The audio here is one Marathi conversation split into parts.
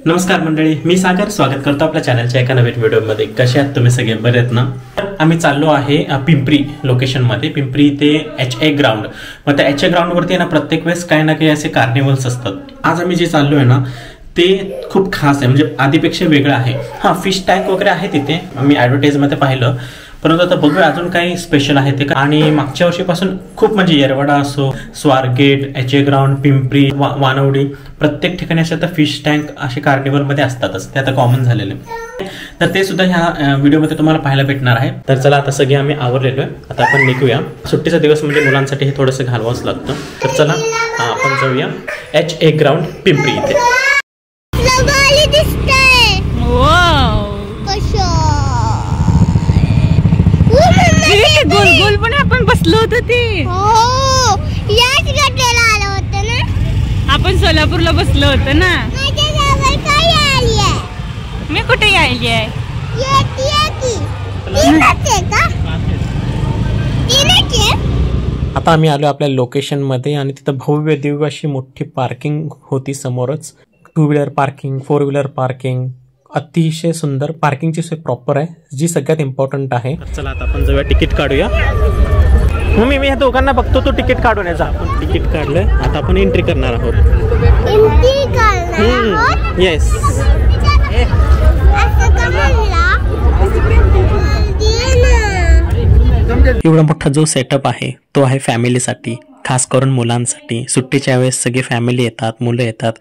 नमस्कार मंडळी, मी सागर स्वागत करतो आपल्या चॅनलच्या एका नवीन व्हिडिओमध्ये। कसे आहात तुम्ही सगळे? बरे आहेत ना? आम्ही चाललो आहे पिंपरी लोकेशनमध्ये। पिंपरी ते HA ग्राउंड। मग त्या HA ग्राउंडवरती ना प्रत्येक वेळेस काही ना काही असे कार्निवल्स असतात। आज आम्ही जे चाललो आहे ना ते खूप खास आहे, म्हणजे आधीपेक्षा वेगळं आहे। हां, फिश टँक वगैरे आहे तिथे, मी ॲडव्हर्टाईजमध्ये पाहिलं, परंतु आता बघूया अजून काही स्पेशल आहे ते। आणि मागच्या वर्षीपासून खूप म्हणजे येरवडा असो, स्वारगेट, HA ग्राउंड, पिंपरी, वानवडी, प्रत्येक ठिकाणी असे आता फिश टँक असे कार्निवलमध्ये असतातच, ते आता कॉमन झालेले। तर ते सुद्धा ह्या व्हिडिओमध्ये तुम्हाला पाहायला भेटणार आहे। तर चला आता सगळे आम्ही आवरलेलो आहे, आता आपण निघूया। सुट्टीचा दिवस म्हणजे मुलांसाठी हे थोडंसं घालवावंच लागतं। तर चला आपण जाऊया HA ग्राउंड पिंपरी इथे। गोल गोल पण आपण बसलो होतो ते। हो, याच गटाला आलो होतो ना आपण, सोलापूरला बसलो होतो ना। माझ्या गावात काय आली आहे? मी कुठे आली आहे? येते की तीनच का? तीनच आहे। आता आम्ही आलो आपल्या लोकेशनमध्ये आणि तिथं भव्य दिव्य अशी मोठी पार्किंग होती समोरच। 2 व्हीलर पार्किंग, 4 व्हीलर पार्किंग, अतिशय सुंदर पार्किंगची सोय प्रॉपर आहे, जी सगळ्यात इम्पॉर्टंट आहे। चला आता आपण जाऊया, तिकीट काढूया। मी ह्या दोघांना बघतो, तो तिकीट काढून यायचा। आपण तिकीट काढलंय, आता आपण एंट्री करणार आहोत। एंट्री करणार आहोत? येस। एवढा मोठा जो सेटअप आहे तो आहे फॅमिलीसाठी, खास करून मुलांसाठी। सुट्टीच्या वेळेस सगळी फॅमिली येतात, मुलं येतात,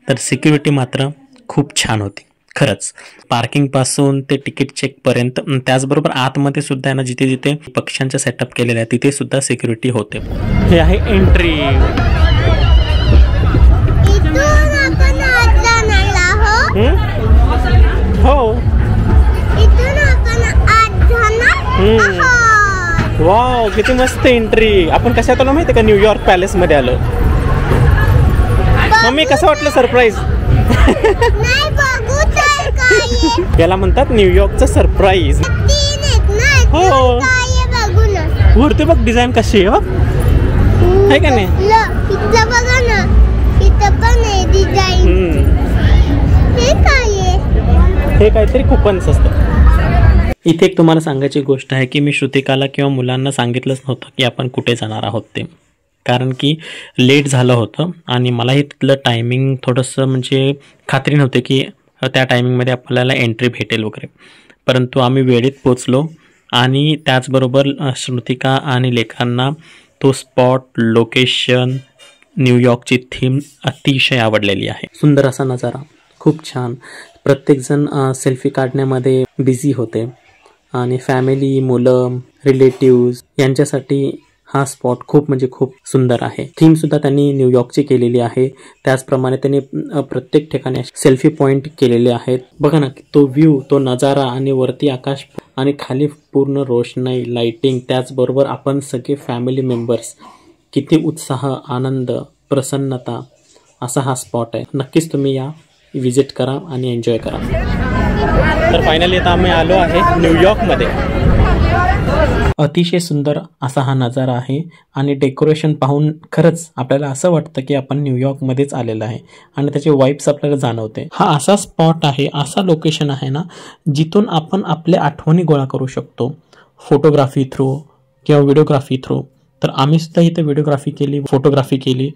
तर सिक्युरिटी मात्र खूप छान होती खरंच। पार्किंग पासून ते तिकीट चेक पर्यंत, त्याचबरोबर आतमध्ये सुद्धा ना जिथे जिथे पक्ष्यांचा सेटअप केलेला आहे तिथे सुद्धा सिक्युरिटी होते। हे आहे एंट्री। हो, वाव, किती मस्त एंट्री। आपण कशात आलो माहिती का? न्यूयॉर्क पॅलेस मध्ये आलो। मम्मी कसं वाटलं सरप्राईज? याला म्हणतात न्यूयॉर्कचं सरप्राईज। हो, वरती बघ डिझाईन कशी आहे का नाही? हे काहीतरी कुपन्स असतं। इथे एक तुम्हाला सांगायची गोष्ट आहे की मी श्रुतिकाला किंवा मुलांना सांगितलंच नव्हतं की आपण कुठे जाणार आहोत ते, कारण की लेट झालं होतं आणि मलाही तिथलं टायमिंग थोडंसं म्हणजे खात्री नव्हती की त्या टायमिंगमध्ये आपल्याला एंट्री भेटेल वगैरे। परंतु आम्ही वेळेत पोचलो आणि त्याचबरोबर श्रुतिका आणि लेखांना तो स्पॉट, लोकेशन, न्यूयॉर्कची थीम अतिशय आवडलेली आहे। सुंदर असा नजारा, खूप छान। प्रत्येकजण सेल्फी काढण्यामध्ये बिझी होते आणि फॅमिली, मुलं, रिलेटिव्स यांच्यासाठी हा स्पॉट खूप म्हणजे खूप सुंदर आहे। थीम सुद्धा त्यांनी न्यूयॉर्कची केलेली आहे, त्याचप्रमाणे त्यांनी प्रत्येक ठिकाणी सेल्फी पॉइंट केलेले आहेत। बघा ना, तो व्ह्यू, तो नजारा आणि वरती आकाश आणि खाली पूर्ण रोषणाई, लाइटिंग, त्याचबरोबर आपण सगळे फॅमिली मेंबर्स, किती उत्साह, आनंद, प्रसन्नता असा हा स्पॉट आहे। नक्कीच तुम्ही या, विजिट करा आणि एन्जॉय करा। तर फायनली आता आम्ही आलो आहे न्यूयॉर्कमध्ये। अतिशय सुंदर असा हा नजारा आहे आणि डेकोरेशन पाहून खरंच आपल्याला असं वाटतं की आपण न्यूयॉर्कमध्येच आलेलं आहे आणि त्याचे वाइब्स आपल्याला जाणवते। हा असा स्पॉट आहे, असा लोकेशन आहे ना जिथून आपण आपल्या आठवणी गोळा करू शकतो, फोटोग्राफी थ्रू किंवा व्हिडिओग्राफी थ्रू। तर आम्ही सुद्धा इथे व्हिडिओग्राफी केली, फोटोग्राफी केली।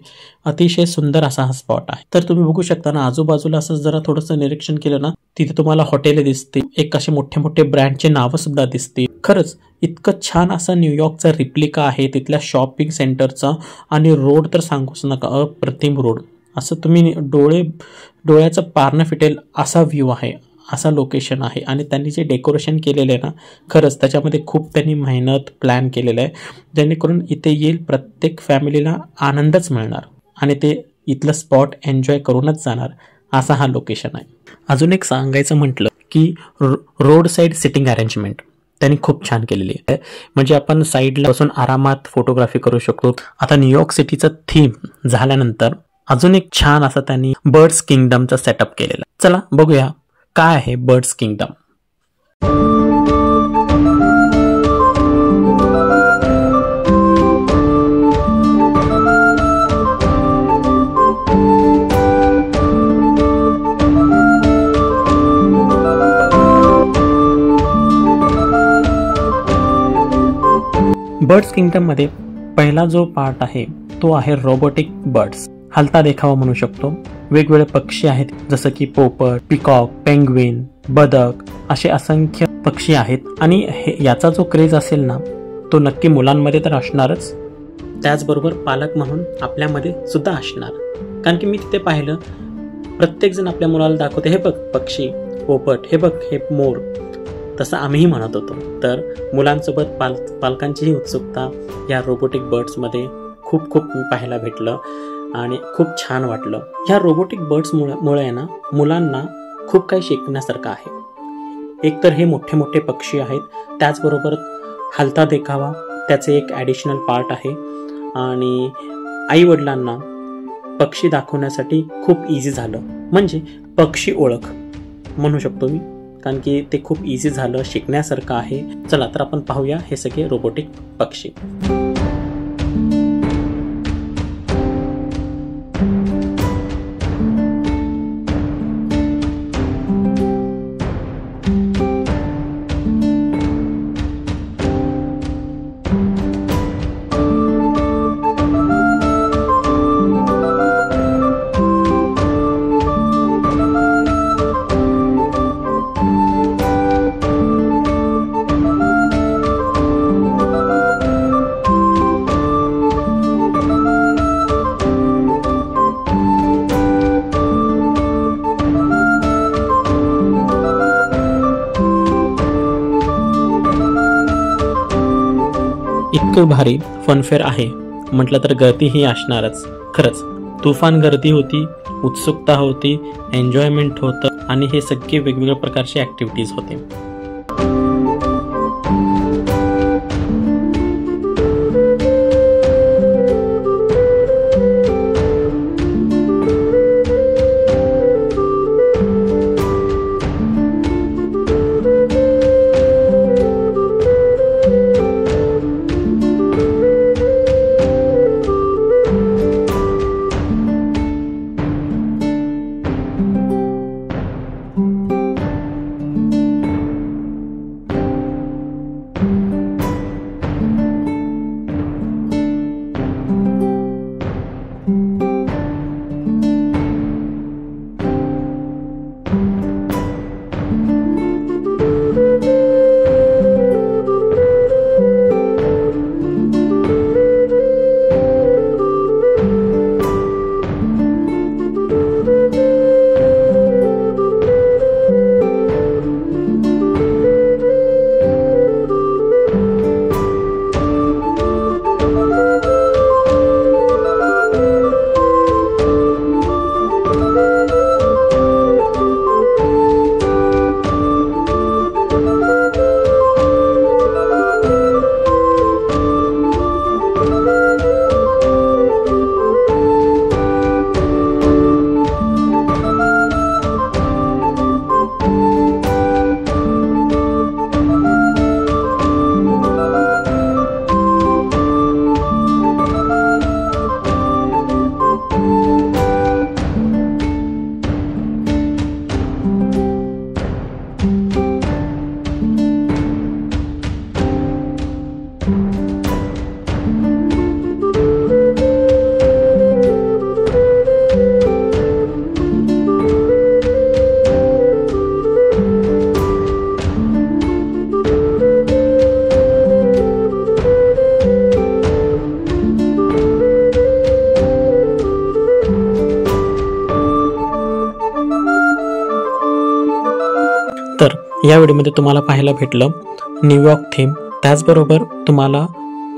अतिशय सुंदर असा हा स्पॉट आहे। तर तुम्ही बघू शकता ना, आजूबाजूला असं जरा थोडंसं निरीक्षण केलं ना, तिथे तुम्हाला हॉटेल दिसते, एक असे मोठे मोठे ब्रँडचे नावं सुद्धा दिसते। खरंच इतकं छान असा न्यूयॉर्कचा रिप्लिका आहे तिथल्या शॉपिंग सेंटरचा। आणि रोड तर सांगूच नका, अप्रतिम रोड, असं तुम्ही डोळ्याचं पारणं फिटेल असा व्ह्यू आहे, असा लोकेशन आहे। आणि त्यांनी जे डेकोरेशन केलेलं आहे ना, खरंच त्याच्यामध्ये खूप त्यांनी मेहनत, प्लॅन केलेलं आहे, जेणेकरून इथे येईल प्रत्येक फॅमिलीला आनंदच मिळणार आणि ते इथलं स्पॉट एन्जॉय करूनच जाणार, असा हा लोकेशन आहे। अजून एक सांगायचं म्हटलं की रोड साईड सिटिंग अरेंजमेंट त्यांनी खूप छान केलेली आहे, म्हणजे आपण साईडला बसून आरामात फोटोग्राफी करू शकतो। आता न्यूयॉर्क सिटीचं थीम झाल्यानंतर अजून एक छान असा त्यांनी बर्ड्स किंगडमचा सेटअप केलेला। चला बघूया काय आहे बर्ड्स किंगडम। बर्ड्स किंगडममध्ये पहिला जो पार्ट आहे तो आहे रोबोटिक बर्ड्स. हलता देखावा म्हणू शकतो. वेगवेगळे पक्षी आहेत जसं की पोपट, पिकॉक, पेंग्विन, बदक असे असंख्य पक्षी आहेत. आणि याचा जो क्रेज असेल ना तो नक्की मुलांमध्ये तर असणारच, त्याचबरोबर पालक म्हणून आपल्यामध्ये सुद्धा असणार. कारण की मी तिथे पाहिलं प्रत्येकजण आपल्या मुलाला दाखवते, हे बघ पक्षी, पोपट, हे बघ हे मोर. तसं आम्हीही म्हणत होतो. तर मुलांसोबत पालकांचीही उत्सुकता या रोबोटिक बर्ड्समध्ये खूप पाहायला भेटलं आणि खूप छान वाटलं. ह्या रोबोटिक बर्ड्समुळे ना मुलांना खूप काही शिकण्यासारखं आहे. एक तर हे मोठे मोठे पक्षी आहेत, त्याचबरोबर हलता देखावा त्याचे एक ॲडिशनल पार्ट आहे. आणि आईवडिलांना पक्षी दाखवण्यासाठी खूप इझी झालं, म्हणजे पक्षी ओळख म्हणू शकतो मी, कारण की ते खूप इझी झालं, शिकण्यासारखं आहे. चला तर आपण पाहूया हे सगळे रोबोटिक पक्षी. इतकं भारी फनफेअर आहे म्हटलं तर गर्दी ही असणारच. खरंच तुफान गर्दी होती, उत्सुकता होती, एन्जॉयमेंट होतं आणि हे सगळे वेगवेगळ्या प्रकारचे ॲक्टिव्हिटीज होते. तर या व्हिडिओमध्ये तुम्हाला पाहायला भेटलं न्यूयॉर्क थीम, त्याचबरोबर तुम्हाला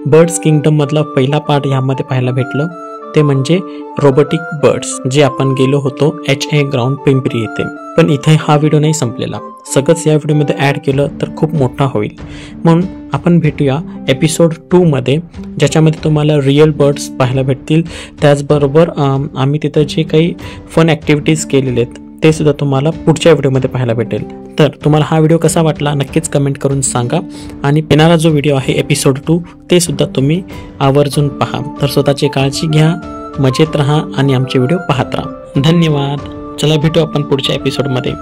बर्ड्स किंगडम मधला पहिला पार्ट यामध्ये पाहायला भेटलं, ते म्हणजे रोबोटिक बर्ड्स, जे आपण गेलो होतो HA ग्राउंड पिंपरी येथे. पण इथे हा व्हिडिओ नाही संपलेला, सगळंच या व्हिडिओमध्ये ॲड केलं तर खूप मोठा होईल. म्हणून आपण भेटूया एपिसोड 2 मध्ये, ज्याच्यामध्ये तुम्हाला रिअल बर्ड्स पाहायला भेटतील. त्याचबरोबर आम्ही तिथं जे काही फन ॲक्टिव्हिटीज केलेले आहेत ते सुद्धा तुम्हाला पुढच्या व्हिडिओमध्ये पाहायला भेटेल. तर तुम्हाला हा व्हिडिओ कसा वाटला नक्कीच कमेंट करून सांगा. आणि येणारा जो व्हिडिओ आहे एपिसोड 2 ते सुद्धा तुम्ही आवर्जून पहा. तर स्वतःची काळजी घ्या, मजेत राहा आणि आमचे व्हिडिओ पाहत राहा. धन्यवाद. चला भेटू आपण पुढच्या एपिसोडमध्ये.